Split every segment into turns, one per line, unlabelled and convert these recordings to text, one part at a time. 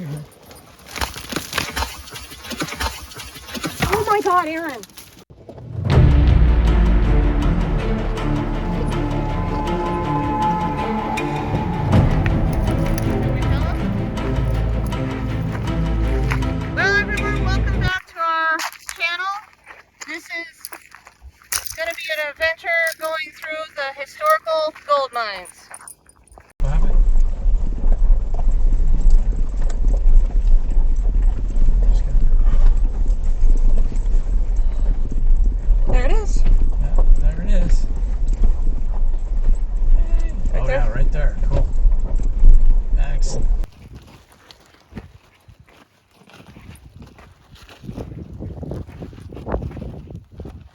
Oh my God, Aaron! Well, everyone, welcome back to our channel. This is going to be an adventure going through the historical gold mines. There it is.
Yeah, there it is.
Right there.
Yeah, right there. Cool. Excellent.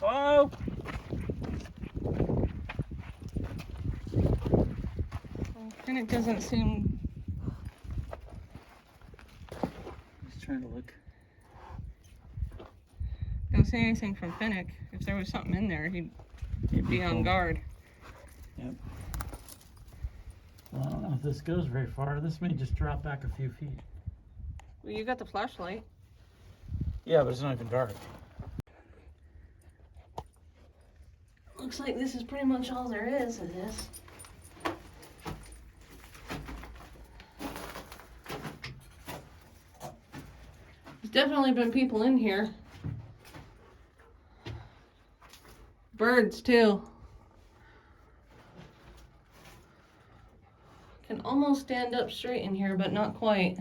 Hello?
And it doesn't seem...
Just trying to look.
Don't see anything from Finnick. If there was something in there, he'd be on guard.
Yep. Well, I don't know if this goes very far. This may just drop back a few feet.
Well, you got the flashlight.
Yeah, but it's not even dark.
Looks like this is pretty much all there is of this. There's definitely been people in here. Birds too. Can almost stand up straight in here, but not quite.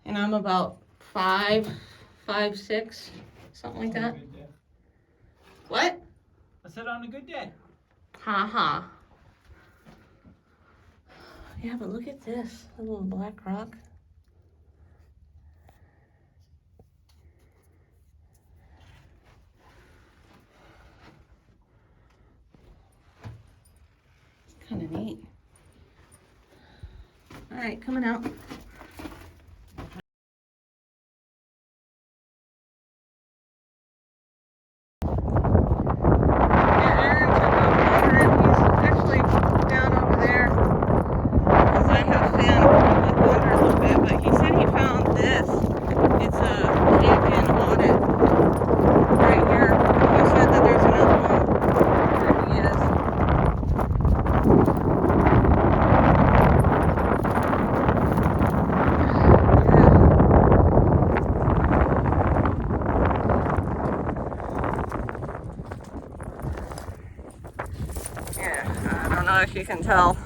And I'm about 5'6", something like that. What?
I said on a good day.
Ha ha. Yeah, but look at this, a little black rock. Kind of neat. All right, coming out. If you can tell,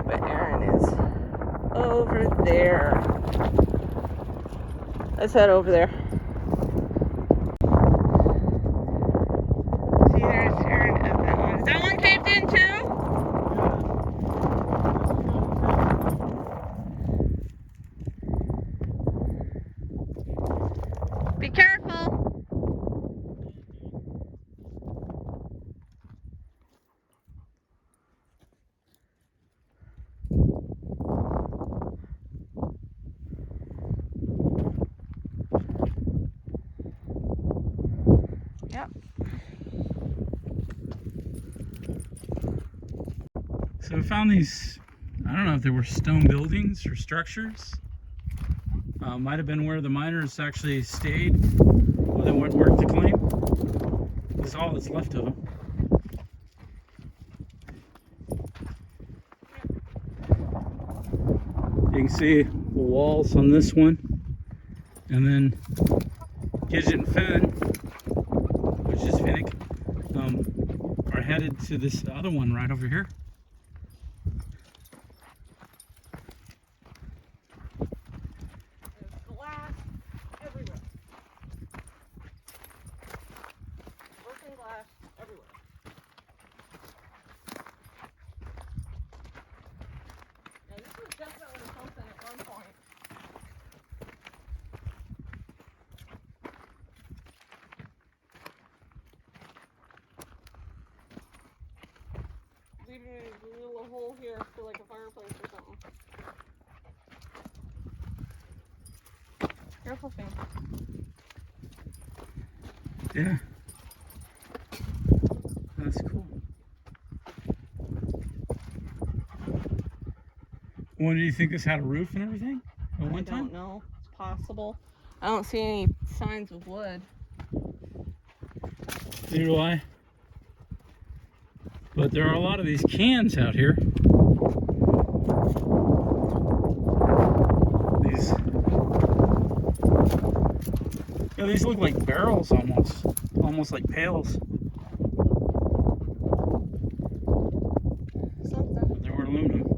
but Aaron is over there. Let's head over there. See, there's Aaron at that one. Is that one caved in too? Be careful. Yep.
So we found these, I don't know if they were stone buildings or structures. Might have been where the miners actually stayed while they went work to claim. This is all that's left of them. You can see the walls on this one, and then Gidget and Finn, which is Finnick, are headed to this other one right over here.
There's glass everywhere. Broken glass everywhere. Yeah, this was definitely something at one point. Leaving a little hole here for like a fireplace or something. Careful, Finn.
Yeah. That's cool. Well, do you think this had a roof and everything at one time?
I don't know. It's possible. I don't see any signs of wood.
Neither do I. But there are a lot of these cans out here. These look like barrels almost like pails.
Something.
They were aluminum.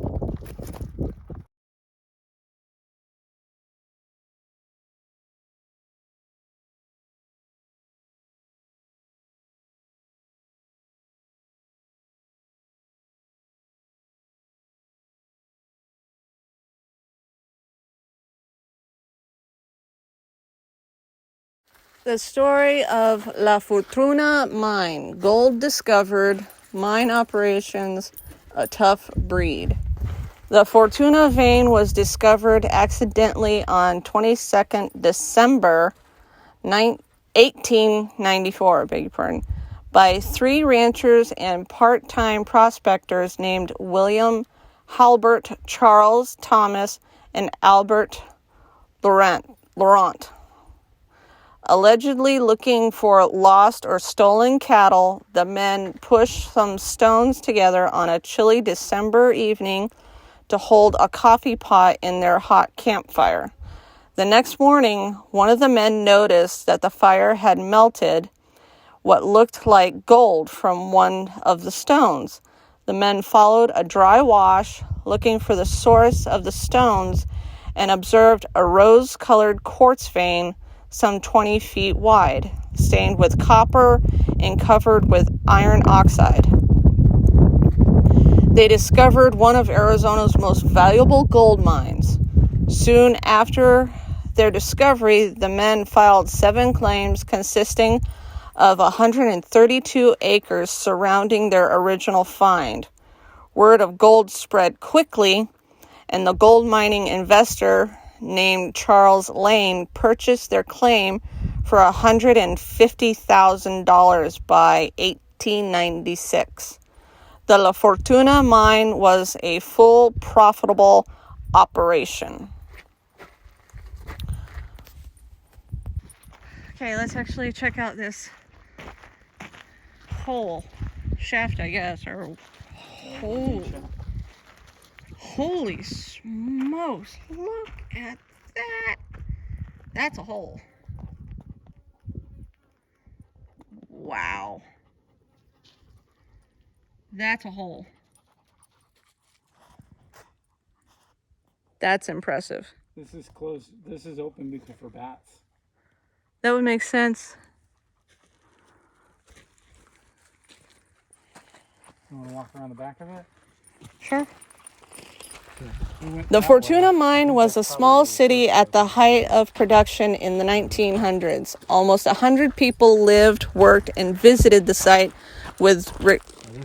The story of La Fortuna Mine. Gold discovered, mine operations, a tough breed. The Fortuna vein was discovered accidentally on 22nd December 1894, by 3 ranchers and part-time prospectors named William Halbert, Charles Thomas, and Albert Laurent. Allegedly looking for lost or stolen cattle, the men pushed some stones together on a chilly December evening to hold a coffee pot in their hot campfire. The next morning, one of the men noticed that the fire had melted what looked like gold from one of the stones. The men followed a dry wash, looking for the source of the stones, and observed a rose-colored quartz vein some 20 feet wide, stained with copper and covered with iron oxide. They discovered one of Arizona's most valuable gold mines. Soon after their discovery, the men filed 7 claims consisting of 132 acres surrounding their original find. Word of gold spread quickly, and the gold mining investor named Charles Lane purchased their claim for $150,000 by 1896. The La Fortuna mine was a full profitable operation. Okay, let's actually check out this hole, shaft, I guess, or hole. Holy smokes, look at that. That's a hole. Wow. That's a hole. That's impressive.
This is closed. This is open because for bats.
That would make sense.
You want to walk around the back of it?
Sure. The Fortuna Mine was a small city at the height of production in the 1900s. Almost 100 people lived, worked, and visited the site with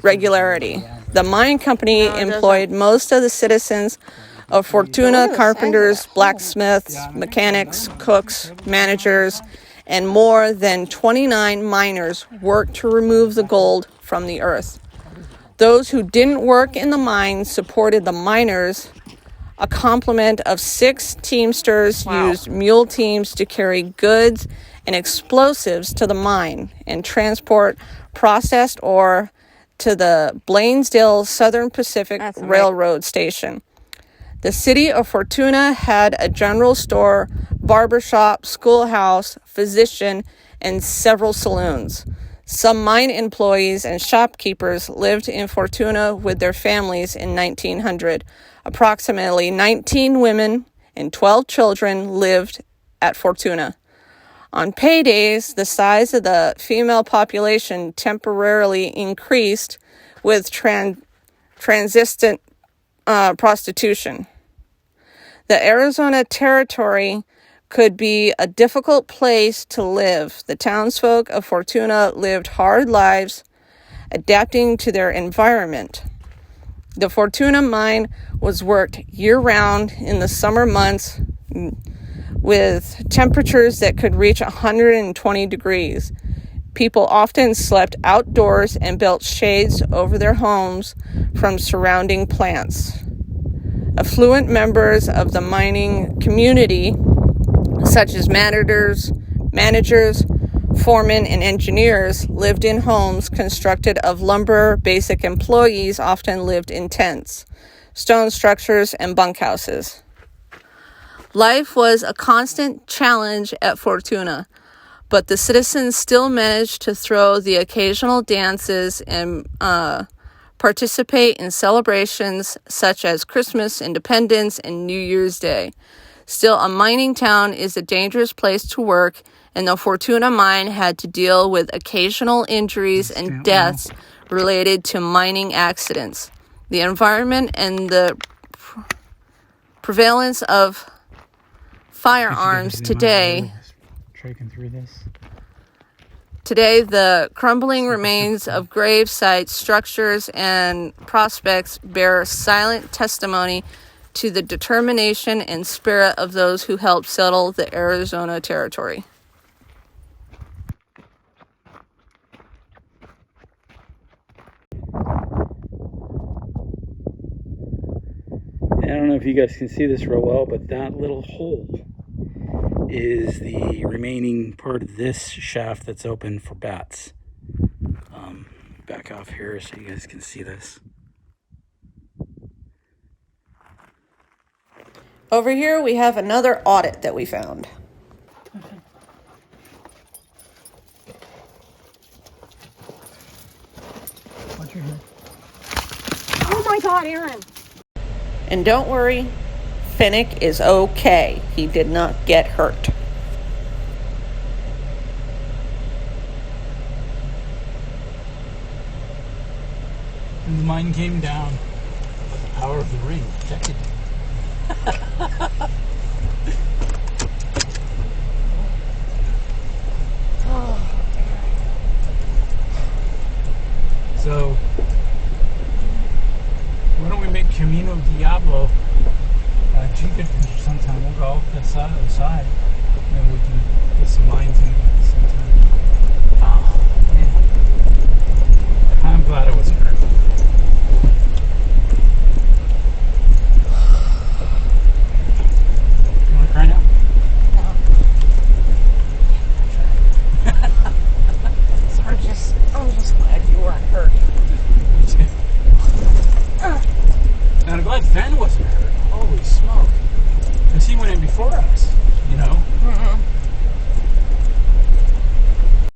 regularity. The mine company employed most of the citizens of Fortuna: carpenters, blacksmiths, mechanics, cooks, managers, and more than 29 miners worked to remove the gold from the earth. Those who didn't work in the mine supported the miners. A complement of 6 teamsters used mule teams to carry goods and explosives to the mine and transport processed ore to the Blaisdell Southern Pacific Railroad station. The city of Fortuna had a general store, barbershop, schoolhouse, physician, and several saloons. Some mine employees and shopkeepers lived in Fortuna with their families in 1900. Approximately 19 women and 12 children lived at Fortuna. On paydays, the size of the female population temporarily increased with transient prostitution. The Arizona Territory could be a difficult place to live. The townsfolk of Fortuna lived hard lives, adapting to their environment. The Fortuna mine was worked year-round in the summer months with temperatures that could reach 120 degrees. People often slept outdoors and built shades over their homes from surrounding plants. Affluent members of the mining community, such as managers, foremen, and engineers, lived in homes constructed of lumber. Basic employees often lived in tents, stone structures, and bunkhouses. Life was a constant challenge at Fortuna, but the citizens still managed to throw the occasional dances and participate in celebrations such as Christmas, Independence, and New Year's Day. Still, a mining town is a dangerous place to work, and the Fortuna Mine had to deal with occasional injuries and deaths related to mining accidents. The environment and the prevalence of firearms today, the crumbling remains of grave sites, structures, and prospects bear silent testimony to the determination and spirit of those who helped settle the Arizona territory.
I don't know if you guys can see this real well, but that little hole is the remaining part of this shaft that's open for bats. Back off here so you guys can see this.
Over here we have another audit that we found.
Watch your head.
Oh my God, Aaron!
And don't worry, Finnick is okay. He did not get hurt.
And the mine came down, but the power of the ring protected it. So, why don't we make Camino Diablo AG Adventures sometime? We'll go off the side, and we can get some mines in at the same time.